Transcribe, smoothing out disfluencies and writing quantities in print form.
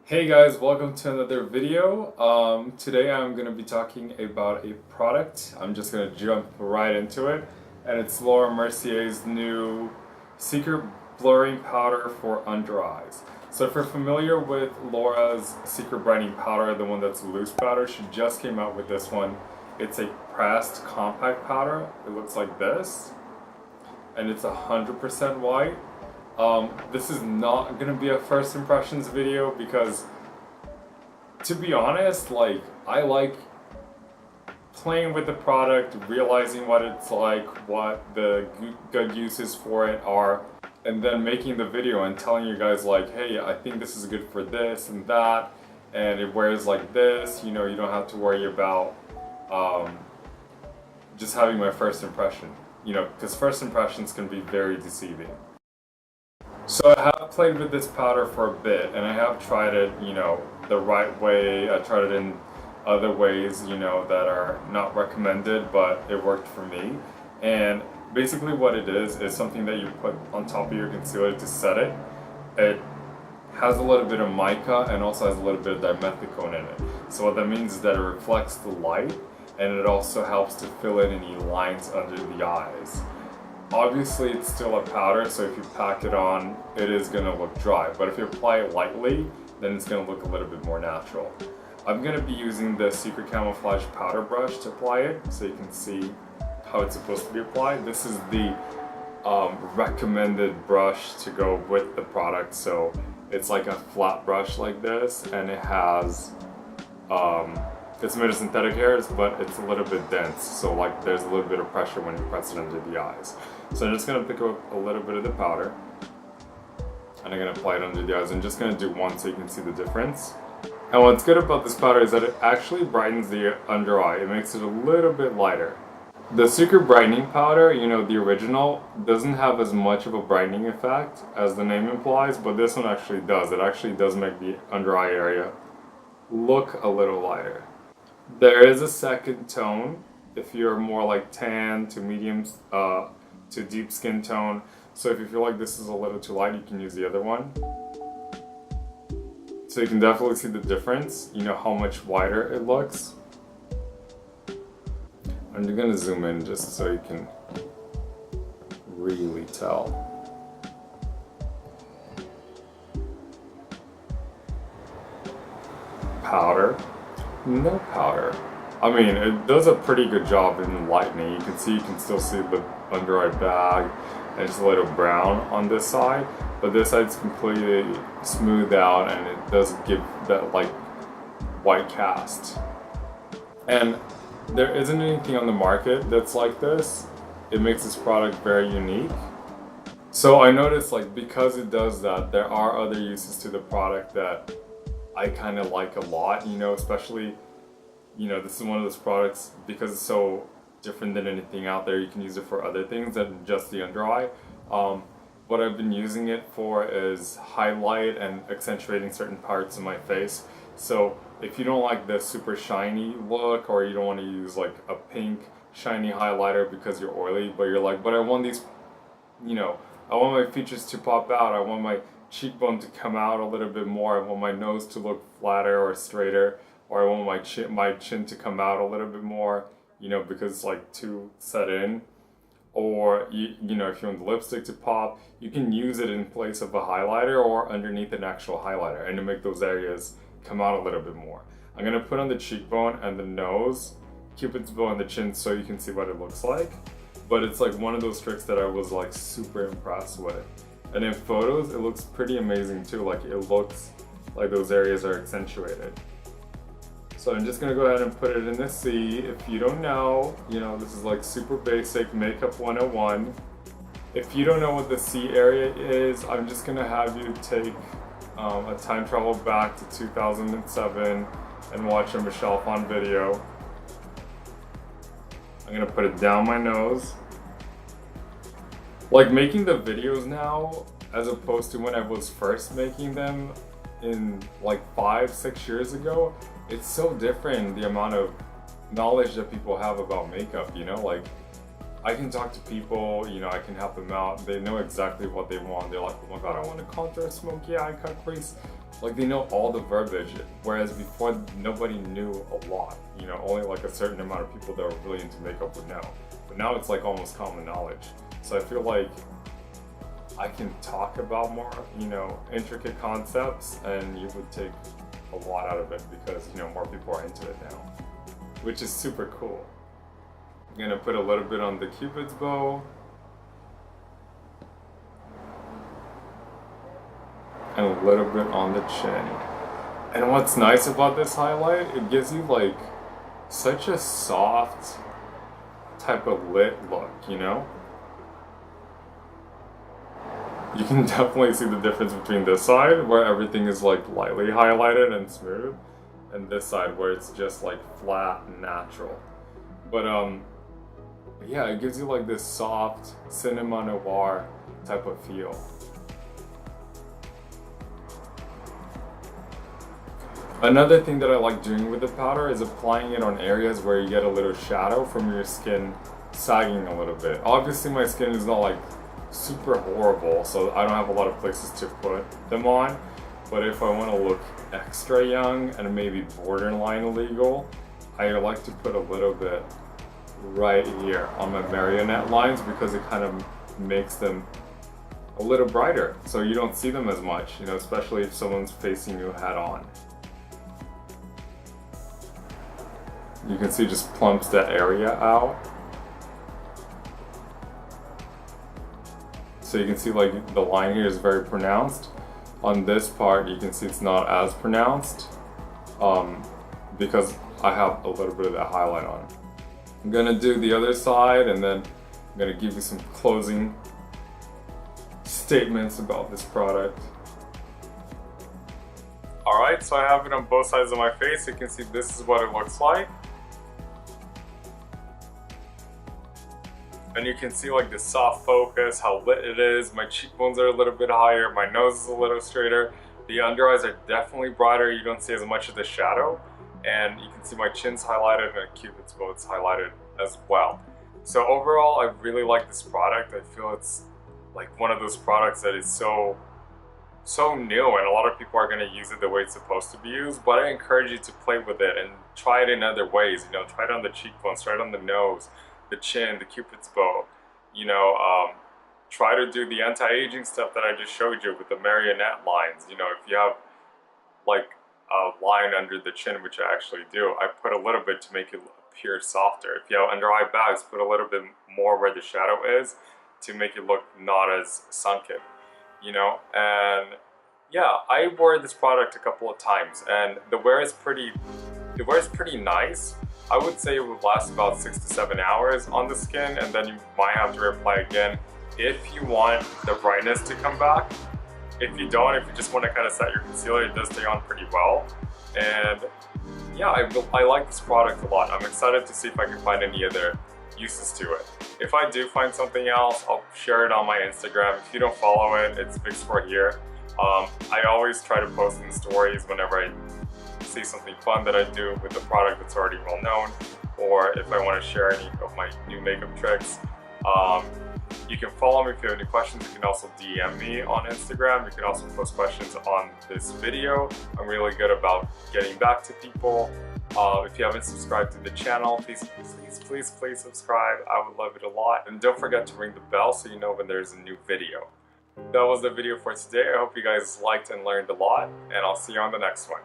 Hey guys, welcome to another video. Today I'm going to be talking about a product. I'm just going to jump right into it, and it's Laura Mercier's new Secret Blurring Powder for Under Eyes. So if you're familiar with Laura's Secret Brightening Powder, the one that's loose powder, she just came out with this one. It's a pressed compact powder. It looks like this, and it's 100% white. This is not gonna be a first impressions video because, to be honest, I like playing with the product, realizing what it's like, what the good uses for it are, and then making the video and telling you guys like, hey, I think this is good for this and that, and it wears like this. You know, you don't have to worry about just having my first impression. You know, because first impressions can be very deceiving. So I have played with this powder for a bit, and I have tried it, you know, the right way. I tried it in other ways, you know, that are not recommended, but it worked for me. And basically what it is something that you put on top of your concealer to set it. It has a little bit of mica and also has a little bit of dimethicone in it. So what that means is that it reflects the light, and it also helps to fill in any lines under the eyes. Obviously it's still a powder, so if you pack it on, it is going to look dry. But if you apply it lightly, then it's going to look a little bit more natural. I'm going to be using the Secret Camouflage powder brush to apply it, so you can see how it's supposed to be applied. This is the recommended brush to go with the product. So it's like a flat brush like this, and it has it's made of synthetic hairs, but it's a little bit dense, so like there's a little bit of pressure when you press it under the eyes. So I'm just going to pick up a little bit of the powder, and I'm going to apply it under the eyes. I'm just going to do one so you can see the difference. And what's good about this powder is that it actually brightens the under eye. It makes it a little bit lighter. The Secret Brightening Powder, you know, the original, doesn't have as much of a brightening effect as the name implies, but this one actually does. It actually does make the under eye area look a little lighter. There is a second tone if you're more like tan to medium to deep skin tone. So if you feel like this is a little too light, you can use the other one. So you can definitely see the difference, you know, how much whiter it looks. I'm just gonna zoom in just so you can really tell. Powder. No powder. I mean, it does a pretty good job in lightening. You can still see the under eye bag, and it's a little brown on this side, but this side's completely smoothed out, and it does give that like white cast. And there isn't anything on the market that's like this. It makes this product very unique. So I noticed, like, because it does that, there are other uses to the product that I kind of like a lot, you know, especially, you know, this is one of those products, because it's so different than anything out there, you can use it for other things than just the under eye. What I've been using it for is highlight and accentuating certain parts of my face. So if you don't like the super shiny look, or you don't want to use like a pink shiny highlighter because you're oily, but you're like, but I want these, you know, I want my features to pop out, I want my cheekbone to come out a little bit more, I want my nose to look flatter or straighter, or I want my chin to come out a little bit more, you know, because it's like too set in. Or you know, if you want the lipstick to pop, you can use it in place of a highlighter or underneath an actual highlighter, and to make those areas come out a little bit more. I'm gonna put on the cheekbone and the nose, Cupid's bow and the chin, so you can see what it looks like. But it's like one of those tricks that I was like super impressed with. And in photos, it looks pretty amazing too. Like, it looks like those areas are accentuated. So I'm just gonna go ahead and put it in the C. If you don't know, you know, this is like super basic makeup 101. If you don't know what the C area is, I'm just gonna have you take a time travel back to 2007 and watch a Michelle Phan video. I'm gonna put it down my nose. Like, making the videos now, as opposed to when I was first making them in like 5-6 years ago, it's so different, the amount of knowledge that people have about makeup, you know? Like, I can talk to people, you know, I can help them out. They know exactly what they want. They're like, oh my god, I want a contour, smoky eye, cut crease. Like, they know all the verbiage, whereas before nobody knew a lot. You know, only like a certain amount of people that were really into makeup would know. But now it's like almost common knowledge. So I feel like I can talk about more, you know, intricate concepts, and you would take a lot out of it because, you know, more people are into it now, which is super cool. I'm gonna put a little bit on the Cupid's bow. And a little bit on the chin. And what's nice about this highlight, it gives you like such a soft type of lit look, you know? You can definitely see the difference between this side, where everything is like lightly highlighted and smooth, and this side where it's just like flat and natural. But yeah, it gives you like this soft cinema noir type of feel. Another thing that I like doing with the powder is applying it on areas where you get a little shadow from your skin sagging a little bit. Obviously my skin is not like super horrible, so I don't have a lot of places to put them on, but if I want to look extra young and maybe borderline legal, I like to put a little bit right here on my marionette lines because it kind of makes them a little brighter, so you don't see them as much, you know, especially if someone's facing you head on. You can see it just plumps that area out. So you can see like the line here is very pronounced. On this part you can see it's not as pronounced because I have a little bit of that highlight on. I'm gonna do the other side and then I'm gonna give you some closing statements about this product. Alright, so I have it on both sides of my face. You can see this is what it looks like. And you can see like the soft focus, how lit it is. My cheekbones are a little bit higher, my nose is a little straighter. The under eyes are definitely brighter, you don't see as much of the shadow. And you can see my chin's highlighted and Cupid's bow is highlighted as well. So overall, I really like this product. I feel it's like one of those products that is so new, and a lot of people are going to use it the way it's supposed to be used, but I encourage you to play with it and try it in other ways. You know, try it on the cheekbones, try it on the nose, the chin, the Cupid's bow, you know, try to do the anti-aging stuff that I just showed you with the marionette lines. You know, if you have like a line under the chin, which I actually do, I put a little bit to make it appear softer. If you have under eye bags, put a little bit more where the shadow is to make it look not as sunken, you know. And yeah, I wore this product a couple of times and the wear is pretty nice. I would say it would last about 6 to 7 hours on the skin, and then you might have to reapply again if you want the brightness to come back. If you don't, if you just want to kind of set your concealer, it does stay on pretty well. And yeah, I like this product a lot. I'm excited to see if I can find any other uses to it. If I do find something else, I'll share it on my Instagram. If you don't follow it, it's Big Square here. I always try to post in stories whenever I see something fun that I do with the product that's already well known, or if I want to share any of my new makeup tricks. You can follow me if you have any questions. You can also DM me on Instagram. You can also post questions on this video. I'm really good about getting back to people. If you haven't subscribed to the channel, please subscribe. I would love it a lot. And don't forget to ring the bell so you know when there's a new video. That was the video for today. I hope you guys liked and learned a lot, and I'll see you on the next one.